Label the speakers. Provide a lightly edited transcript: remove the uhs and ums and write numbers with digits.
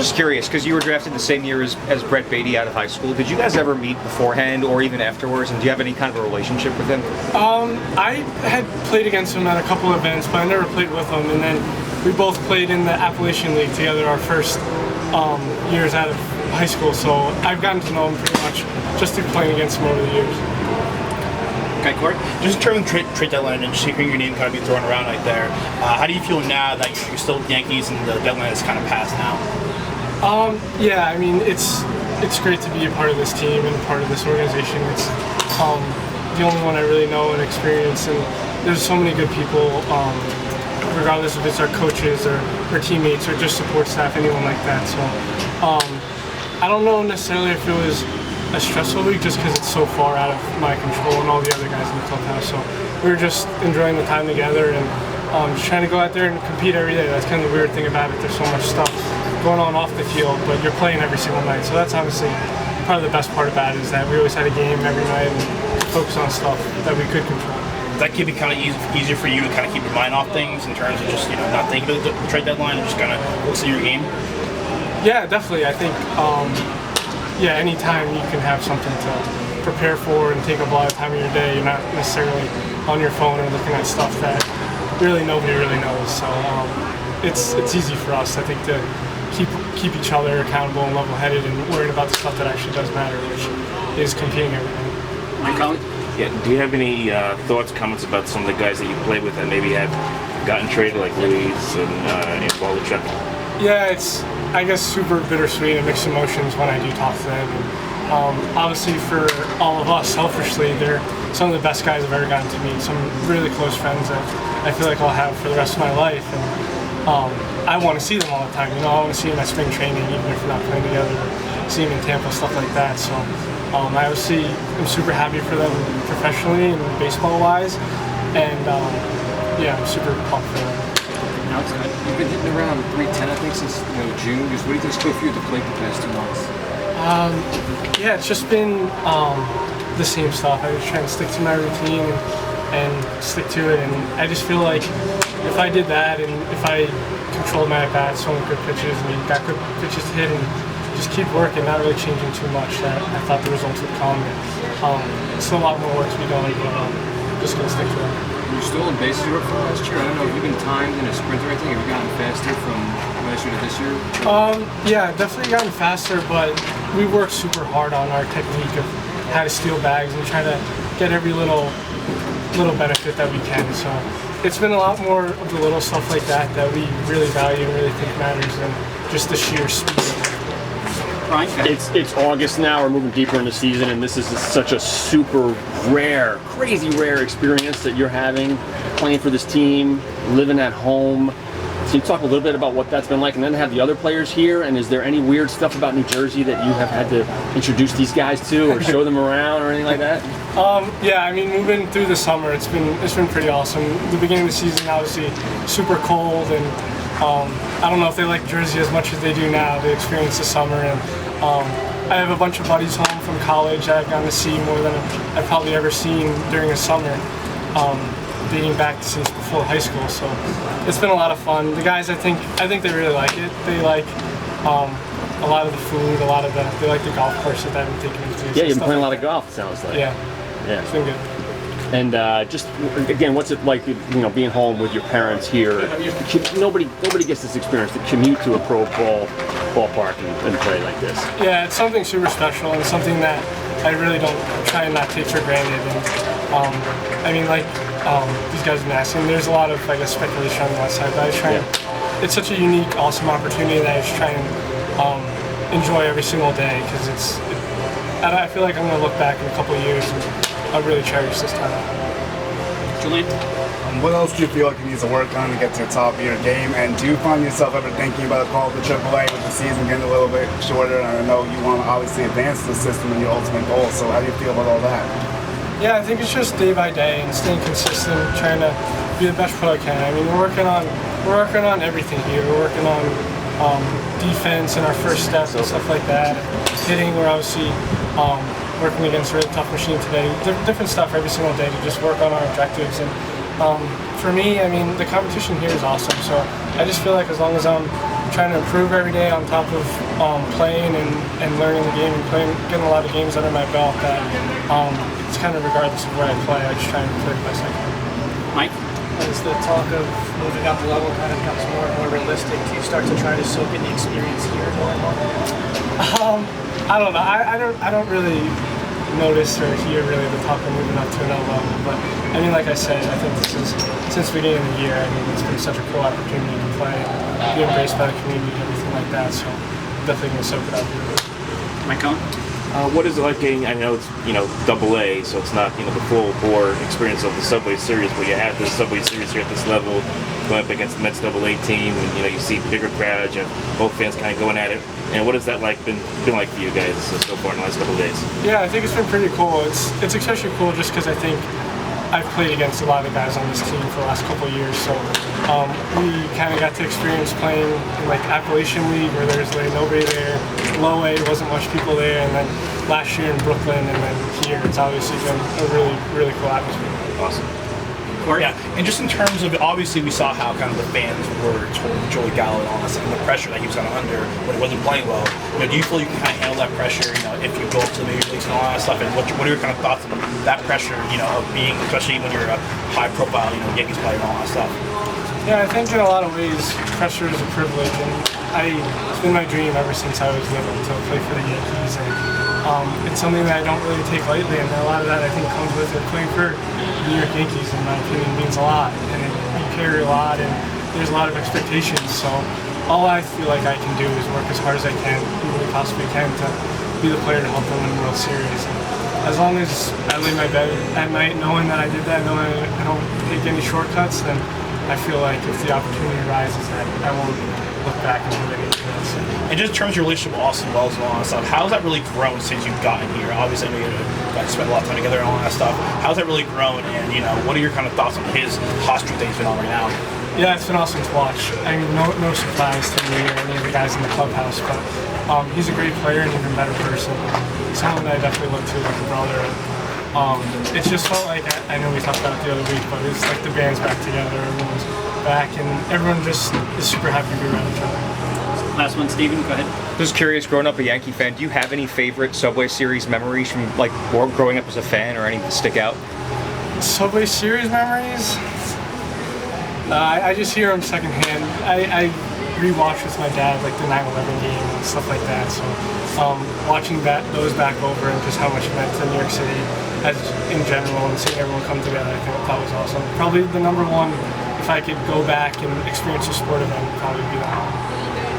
Speaker 1: was just curious, because you were drafted the same year as Brett Beatty out of high school. Did you guys ever meet beforehand or even afterwards? And do you have any kind of a relationship with him?
Speaker 2: I had played against him at a couple events, but I never played with him. And then we both played in the Appalachian League together our first years out of high school. So I've gotten to know him pretty much just through playing against him over the years.
Speaker 3: Okay, Court. Just in terms of trade deadline and just hearing your name kind of be thrown around right there, how do you feel now that you're still with the Yankees and the deadline is kind of passed now?
Speaker 2: Yeah, I mean, it's great to be a part of this team and a part of this organization. It's the only one I really know and experience, and there's so many good people, regardless if it's our coaches or teammates or just support staff, anyone like that. So I don't know necessarily if it was a stressful week just because it's so far out of my control and all the other guys in the clubhouse. So we were just enjoying the time together and just trying to go out there and compete every day. That's kind of the weird thing about it. There's so much stuff going on off the field, but you're playing every single night. So that's obviously probably the best part about it, is that we always had a game every night and focus on stuff that we could control.
Speaker 3: That could be kind of easier for you to kind of keep your mind off things in terms of just not thinking about the trade deadline and just kind of focus on your game.
Speaker 2: Yeah, definitely. I think anytime you can have something to prepare for and take up a lot of time of your day, you're not necessarily on your phone or looking at stuff that really nobody really knows. So it's easy for us, I think, to keep each other accountable and level-headed and worried about the stuff that actually does matter, which is competing every night.
Speaker 3: Mike Collins?
Speaker 4: Yeah. Do you have any thoughts, comments about some of the guys that you played with that maybe have gotten traded, like Luis and Volpe?
Speaker 2: Yeah, it's, I guess, super bittersweet and mixed emotions when I do talk to them. Obviously, for all of us, selfishly, they're some of the best guys I've ever gotten to meet. Some really close friends that I feel like I'll have for the rest of my life. And I want to see them all the time. I want to see them at spring training, even if we're not playing together. See them in Tampa, stuff like that. So I obviously am super happy for them professionally and baseball-wise. And I'm super pumped for them.
Speaker 5: Now it's good. You've been hitting around 310, I think, since June. Just what do you think's good for you at the plate the past 2 months?
Speaker 2: Yeah, it's just been the same stuff. I was trying to stick to my routine and stick to it, and I just feel like if I did that and if I controlled my at-bats, throwing good pitches and got good pitches to hit and just keep working, not really changing too much, that I thought the results would come. It's still a lot more work to be done, but I'm just going to stick to it.
Speaker 5: You're still in bases you were from last year. I don't know, have you been timed in a sprint or anything? Have you gotten faster from last year to this year?
Speaker 2: Yeah, definitely gotten faster, but we worked super hard on our technique of how to steal bags and try to get every little benefit that we can. So it's been a lot more of the little stuff like that that we really value and really think matters than just the sheer speed of it.
Speaker 6: It's August now. We're moving deeper in the season, and this is such a super rare, crazy rare experience that you're having, playing for this team, living at home. So you talk a little bit about what that's been like, and then have the other players here. And is there any weird stuff about New Jersey that you have had to introduce these guys to, or show them around, or anything like that?
Speaker 2: Yeah, I mean, moving through the summer, it's been pretty awesome. The beginning of the season, obviously, super cold, and I don't know if they like Jersey as much as they do now to experience the summer. And I have a bunch of buddies home from college that I've gotten to see more than I've probably ever seen during a summer, dating back since before high school. So it's been a lot of fun. The guys, I think they really like it. They like a lot of the food, they like the golf course that I've been taking them to.
Speaker 6: Yeah, you've been playing a lot of golf, it sounds like.
Speaker 2: Yeah, it's been good.
Speaker 6: And just again, what's it like, being home with your parents here? Nobody gets this experience to commute to a pro ballpark and play like this.
Speaker 2: Yeah, it's something super special and something that I really don't try and not take for granted. And I mean, like these guys have been asking, there's a lot of, I guess, speculation on the west side, but I try. Yeah. It's such a unique, awesome opportunity that I just try and enjoy every single day, because I feel like I'm going to look back in a couple of years and I'll really cherish this time.
Speaker 3: Julian?
Speaker 7: What else do you feel like you need to work on to get to the top of your game? And do you find yourself ever thinking about a call to AAA with the season getting a little bit shorter? And I know you want to obviously advance the system and your ultimate goal, so how do you feel about all that?
Speaker 2: Yeah, I think it's just day by day and staying consistent, trying to be the best pro I can. I mean, we're working on everything here. We're working on defense and our first steps and stuff like that. Hitting, we're obviously working against a really tough machine today. Different stuff every single day to just work on our objectives. And for me, I mean, the competition here is awesome. So I just feel like as long as I'm trying to improve every day on top of playing and learning the game and getting a lot of games under my belt. That it's kind of regardless of where I play, I just try and play the best I can.
Speaker 8: Mike?
Speaker 9: As the talk of moving up level kind of becomes more and more realistic, do you start to try to soak in the experience here more and more?
Speaker 2: I don't know. I don't really notice or hear really the talk of moving up to another level. But I mean, like I said, I think this is since the beginning of the year. I mean, it's been such a cool opportunity to play, and be embraced by the community, and everything like that. So definitely gonna soak it up here.
Speaker 8: Mike Cohen?
Speaker 4: What is it like getting, I know it's, Double A, so it's not, the full bore experience of the Subway Series, but you have the Subway Series here at this level, going up against the Mets Double A team, and, you see bigger crowds, and both fans kind of going at it. And what has that been like for you guys so far in the last couple of days?
Speaker 2: Yeah, I think it's been pretty cool. It's especially cool just because I think I've played against a lot of guys on this team for the last couple of years, so we kind of got to experience playing in like Appalachian League where there's like nobody there, low A, wasn't much people there, and then last year in Brooklyn, and then here, it's obviously been a really, really cool atmosphere.
Speaker 4: Awesome.
Speaker 3: Yeah, and just in terms of, obviously we saw how kind of the fans were told Joey Gallo and all that stuff, and the pressure that he was kind of under when he wasn't playing well. Do you feel you can kind of handle that pressure, if you go up to the major leagues and all that stuff? And what are your kind of thoughts on that pressure, of being, especially when you're a high-profile, Yankees player and all that stuff?
Speaker 2: Yeah, I think in a lot of ways, pressure is a privilege, and it's been my dream ever since I was little to play for the Yankees, and it's something that I don't really take lightly, and a lot of that I think comes with it. Playing for the New York Yankees, in my opinion, means a lot, and you carry a lot, and there's a lot of expectations, so all I feel like I can do is work as hard as I can, even I possibly can, to be the player to help them win the World Series. And as long as I lay my bed at night knowing that I did that, knowing I don't take any shortcuts, then I feel like if the opportunity arises, that I won't look back and do anything else.
Speaker 3: And just in terms of your relationship with Austin Wells and all that stuff, how's that really grown since you've gotten here? Obviously, I know you guys spent a lot of time together and all that stuff. How's that really grown? And what are your kind of thoughts on his hot streak that he's been on right now?
Speaker 2: Yeah, it's been awesome to watch. I mean, no surprise to me or any of the guys in the clubhouse, but he's a great player and an even better person. Someone that I definitely look to like a brother. It's just felt like, I know we talked about it the other week, but it's like the band's back together, everyone's back, and everyone just is super happy to be around each other.
Speaker 8: Last one, Steven, go ahead.
Speaker 1: Just curious, growing up a Yankee fan, do you have any favorite Subway Series memories from like growing up as a fan, or any that stick out?
Speaker 2: Subway Series memories? I just hear them secondhand. I rewatch with my dad like the 9/11 game and stuff like that. So watching those back over and just how much it meant to New York City as in general and seeing everyone come together, I think that was awesome. Probably the number one, if I could go back and experience a sport event, would probably be that one.